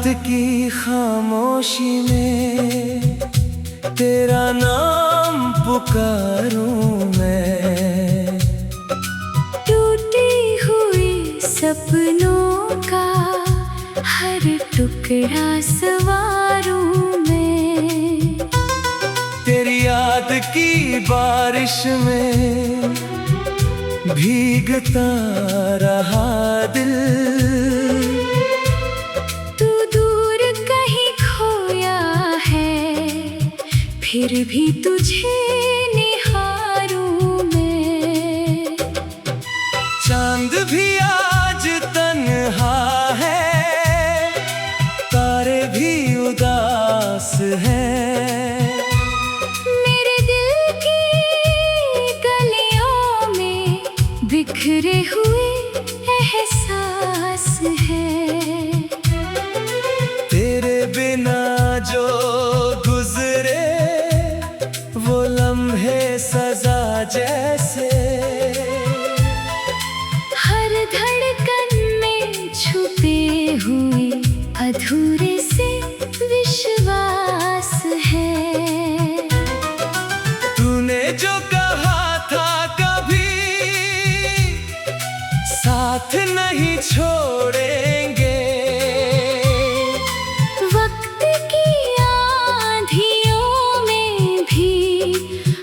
रात की खामोशी में तेरा नाम पुकारूं मैं। टूटी हुई सपनों का हर टुकड़ा संवारूं मैं। तेरी याद की बारिश में भीगता रहा दिल। तू दूर कहीं खोया है, फिर भी तुझे निहारूं मैं। चांद भी आज तन्हा है, तारे भी उदास हैं। मेरे दिल की गलियों में बिखरे हुए एहसास है। तेरे बिना जो गुजरे वो लम्हे सजा जैसे। हर धड़कन में छुपे हुए अधूरे से विश्वास है। तूने जो कहा था कभी साथ नहीं छोड़ेंगे। वक्त की आंधियों में भी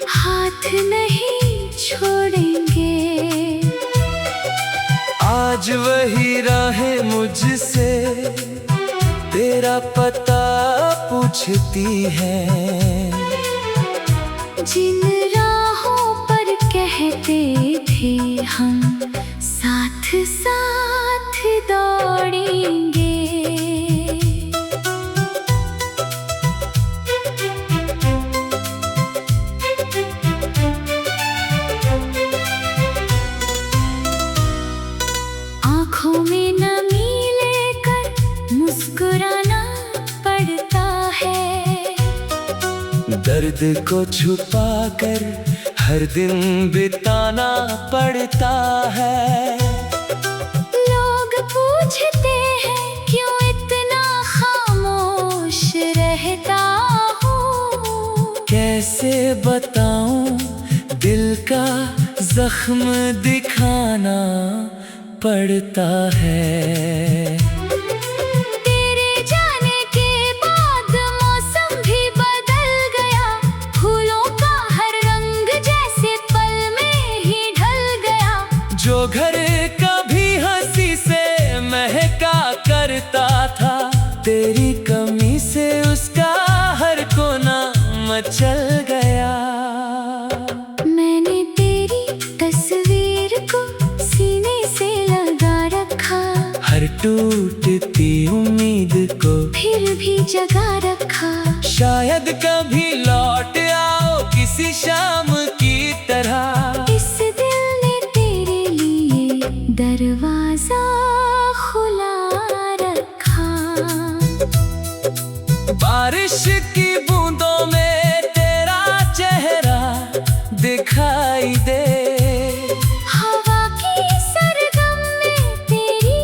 हाथ नहीं छोड़ेंगे। आज वही राहें मुझसे तेरा पता पूछती है। जिन राहों पर कहते थे हम साथ साथ दौड़ेंगे। आँखों में नमी लेकर मुस्कुराना पड़ता है। दर्द को छुपा कर हर दिन बिताना पड़ता है। लोग पूछते हैं क्यों इतना खामोश रहता हूँ। कैसे बताऊं दिल का जख्म दिखाना पड़ता है। तेरे जाने के बाद मौसम भी बदल गया। फूलों का हर रंग जैसे पल में ही ढल गया। जो घर कभी हंसी से महका करता था, तेरी कमी से उसका हर कोना मचल गया। मैंने तेरी तस्वीर को सीने से लगा रखा। हर टूटती उम्मीद को फिर भी जगा रखा। शायद कभी लौट आओ किसी शाम की तरह। इस दिल ने तेरे लिए दरवाजा खुला रखा। बारिश की बूंदों में तेरा चेहरा दिखाई दे। हवा की सरगम में तेरी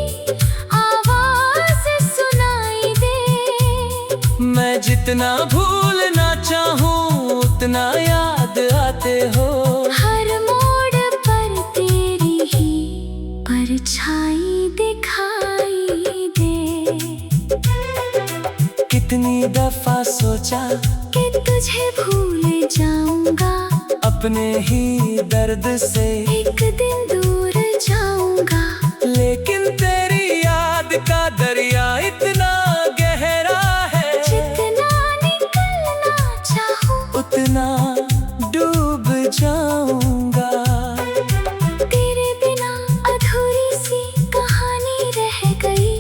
आवाज सुनाई दे। मैं जितना भूलना चाहूँ उतना याद आते हो। हर मोड़ पर तेरी ही परछाई दिखाई दे। कितनी दफा सोचा कि तुझे भूल जाऊंगा। अपने ही दर्द से एक दिन दूर जाऊंगा। लेकिन तेरी याद का दरिया इतना गहरा है। जितना निकलना चाहूं उतना डूब जाऊंगा। तेरे बिना अधूरी सी कहानी रह गई।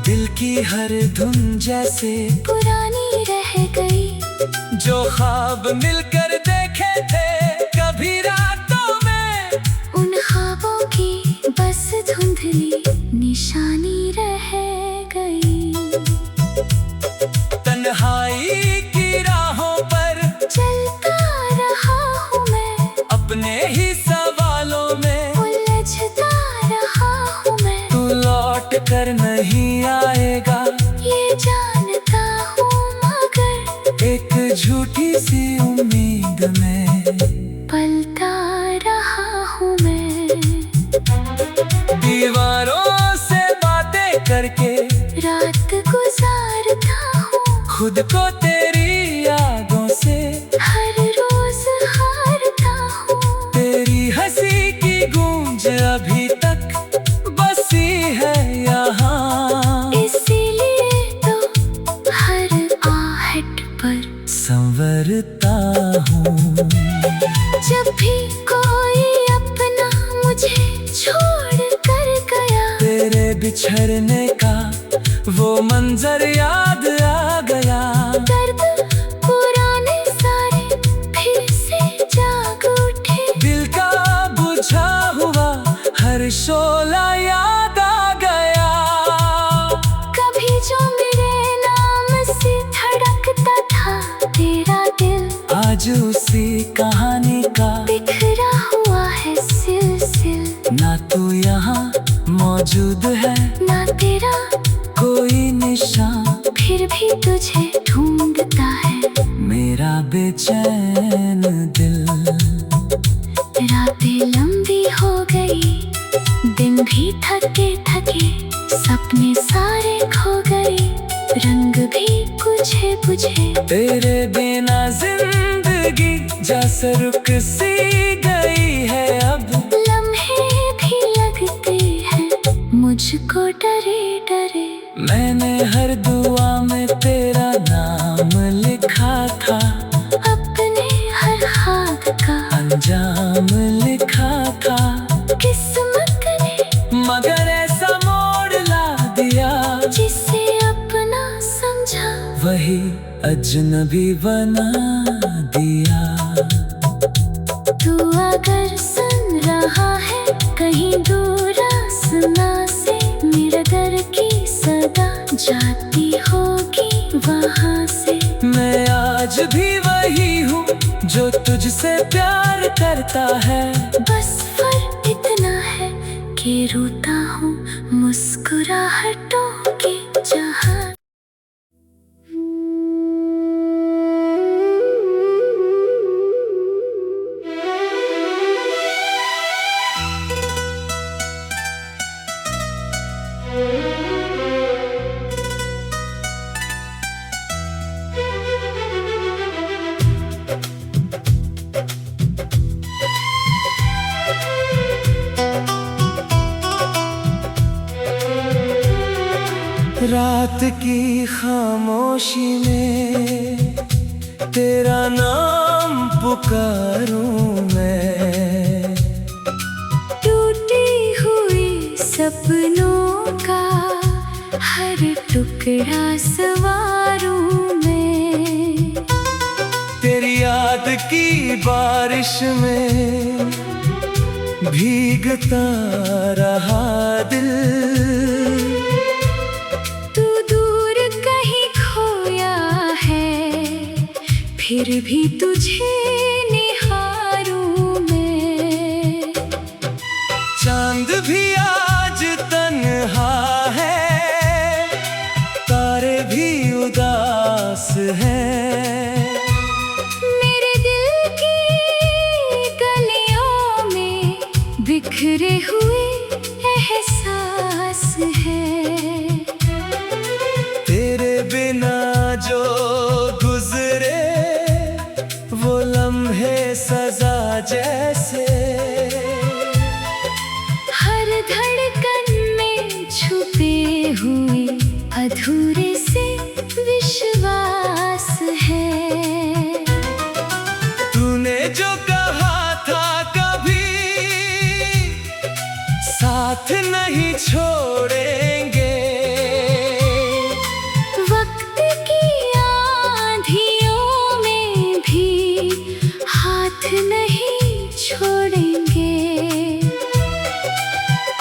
दिल की हर धुन जैसे पुरानी रह गई। जो ख्वाब मिलकर देखे थे कभी रातों में, उन ख्वाबों की बस धुंधली निशानी रह गई। तन्हाई की राहों पर चलता रहा हूँ मैं। अपने ही सवालों में उलझता रहा हूँ मैं। तू लौट कर नहीं आएगा। खुद को तेरी यादों से हर रोज हारता हूँ। तेरी हंसी की गूंज अभी तक बसी है यहाँ, इसीलिए तो हर आहट पर संवरता हूँ। जब भी कोई अपना मुझे छोड़ कर गया, तेरे बिछड़ने का वो मंजर याद आ गया। दर्द पुराने सारे फिर से जाग उठे, दिल का बुझा हुआ हर शोला याद आ गया। कभी जो मेरे नाम से धड़कता था तेरा दिल, आज उसी कहानी का बिखरा हुआ है सिलसिल। ना तू यहाँ मौजूद है, ना तेरा कोई निशान, फिर भी तुझे ढूंढता है मेरा बेचैन दिल। रातें लंबी हो गई, दिन भी थके थके, सपने सारे खो गए, रंग भी बुझे बुझे। तेरे बिना जिंदगी जैसे रुक सी गई है, अब लम्हे भी लगते हैं मुझको डरे डरे। मैंने हर दुआ में तेरा नाम लिखा था, अपने हर हाथ का अंजाम लिखा था। किस्मत ने मगर ऐसा मोड़ ला दिया, जिसे अपना समझा वही अजनबी बना दिया। तू अगर सुन रहा है कहीं दूर आसमां से, मेरे दर की सदा जाती होगी वहां से। मैं आज भी वही हूँ जो तुझसे प्यार करता है, बस फर्क इतना है कि रोता हूँ मुस्कुराहटों के जहां। रात की खामोशी में तेरा नाम पुकारूं मैं, टूटी हुई सपनों का हर टुकड़ा संवारूं मैं। तेरी याद की बारिश में भीगता रहा दिल। तू दूर कहीं खोया है, फिर भी तुझे निहारूं मैं। चांद भी आज तन्हा है, तारे भी उदास हैं। मेरे दिल की गलियों में बिखरे हुए एहसास है। तेरे बिना जो गुजरे वो लम्हे सजा जैसे, हर धड़कन में छुपे हुए अधूरे से विश्वास है। तूने जो कहा था कभी साथ नहीं छोड़ेंगे, वक्त की आंधियों में भी हाथ नहीं छोड़ेंगे।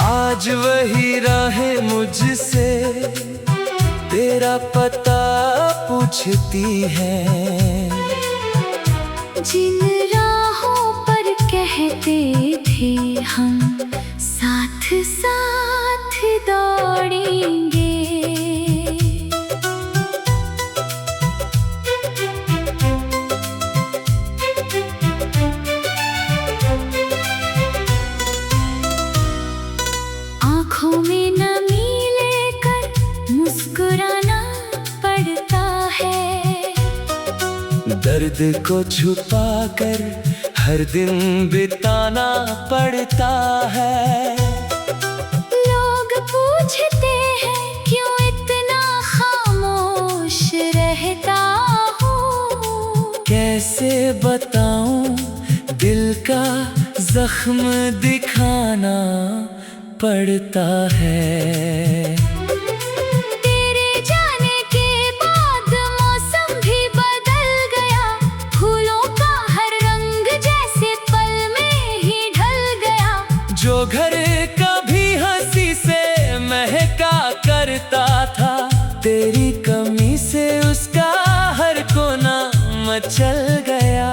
आज वही राहें मुझसे तेरा पता पूछती है, जिन राहों पर कहते थे हम साथ साथ दौड़ेंगे। आँखों में नमी लेकर मुस्कुराना पड़ता है, दर्द को छुपा कर हर दिन बिताना पड़ता है। लोग पूछते हैं क्यों इतना खामोश रहता हूँ। कैसे बताऊं दिल का जख्म दिखाना पड़ता है। तेरे जाने के बाद मौसम भी बदल गया, फूलों का हर रंग जैसे पल में ही ढल गया। जो घर कभी हंसी से महका करता था, तेरी कमी से उसका हर कोना मचल गया।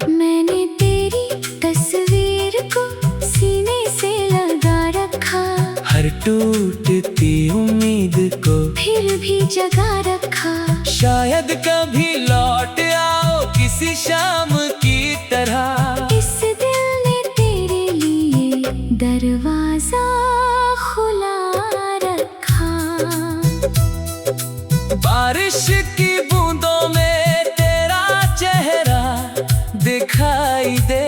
मैंने तेरी तस्वीर को सीने से लगा रखा, हर टूटती उम्मीद को फिर भी जगा रखा। शायद कभी लौट आओ किसी शाम की तरह। इस दिल ने तेरे लिए दरवाजा खुला रखा। बारिश की बूंदों में तेरा चेहरा दिखाई दे,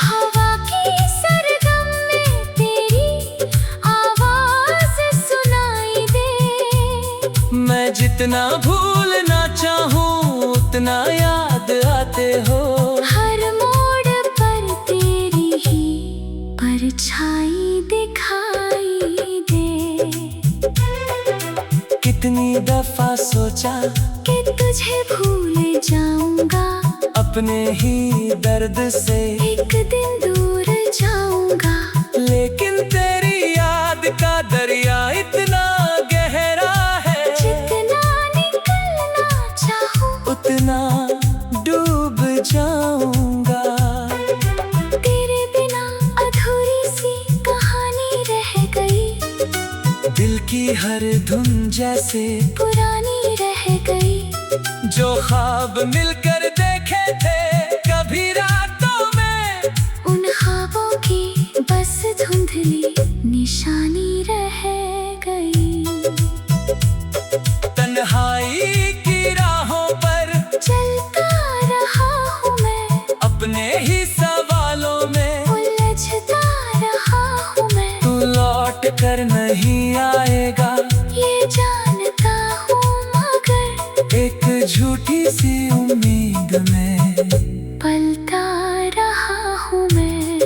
हवा की सरगम में तेरी आवाज सुनाई दे। मैं जितना भूलना चाहूँ उतना याद आते हो। हर मोड़ पर तेरी ही परछाई दिखाई दे। कितनी दफा सोचा कि तुझे भूल जाऊंगा, अपने ही दर्द से एक दिन दूर जाऊंगा। लेकिन तेरी याद का दरिया इतना गहरा है, जितना निकलना चाहूं उतना डूब जाऊंगा। तेरे बिना अधूरी सी कहानी रह गई, दिल की हर धुन जैसे पुरानी रह गई। जो ख्वाब मिलकर देखे थे कभी रातों में, उन ख्वाबों की बस धुंधली निशानी रह गई। तन्हाई की राहों पर चलता रहा हूँ मैं, अपने ही सवालों में उलझता रहा हूँ मैं। तू लौट कर नहीं आएगा ये जानता हूँ, मगर एक झूठी सी उम्मीद में पलता रहा हूँ मैं।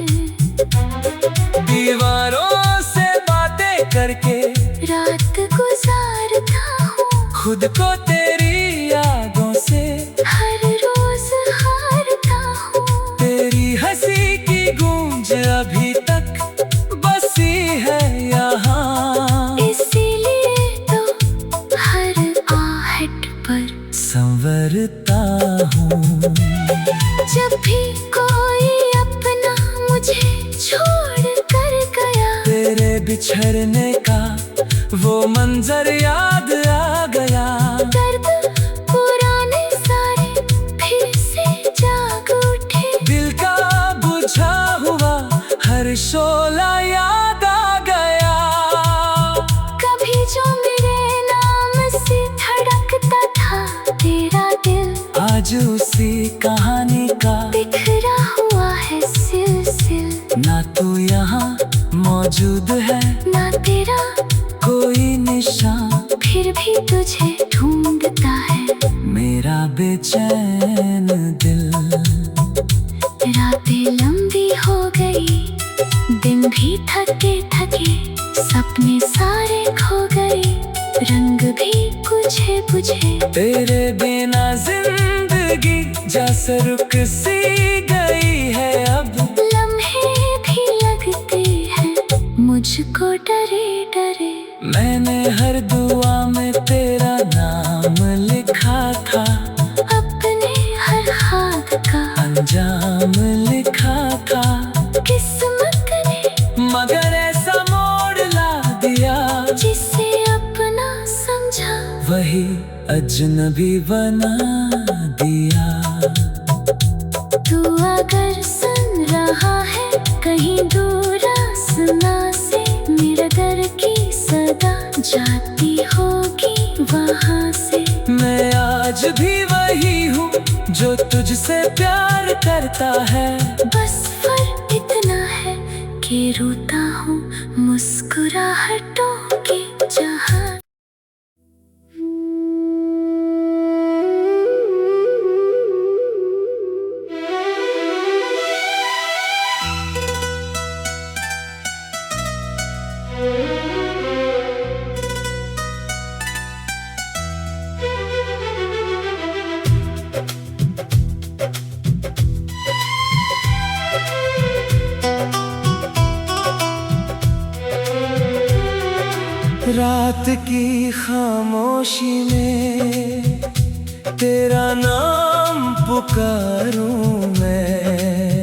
दीवारों से बातें करके रात गुजारता हूँ, खुद को तेरी यादों से हर रोज हारता हूँ। तेरी हंसी की गूंज अभी तक बसी है यहाँ, इसीलिए तो हर आहट पर संवरता हूँ। जब भी कोई अपना मुझे छोड़ कर गया, तेरे बिछड़ने का वो मंजर याद आ गया। दर्द पुराने सारे फिर से जाग उठे। दिल का बुझा हुआ हर शोला याद आ गया। कभी जो मेरे नाम से धड़कता था तेरा दिल, आज उसी कहानी का बिखरा हुआ है सिलसिल। ना तू यहाँ मौजूद है, ना तेरा कोई निशान, फिर भी तुझे ढूंढता है मेरा बेचैन दिल। रातें लंबी हो गई, दिन भी थके थके, सपने सारे खो गए, रंग भी बुझे बुझे। तेरे बिना जिंदगी जैसे रुक सी गई है अब। लम्हे भी लगते हैं मुझको डरे डरे। मैंने हर दुआ में तेरा नाम लिखा था, अपने हर हाथ का अंजाम लिखा था। किस्मत ने मगर ऐसा मोड़ ला दिया, जिसे अपना समझा वही अजनबी बना दिया। तू अगर सुन रहा है कहीं दूर आसमां से, मेरे दर की सदा जाती होगी वहाँ से। मैं आज भी वही जो तुझसे प्यार करता है। बस फर्क इतना है कि रोता हूँ मुस्कुराहटों के जहां। रात की खामोशी में तेरा नाम पुकारूं मैं।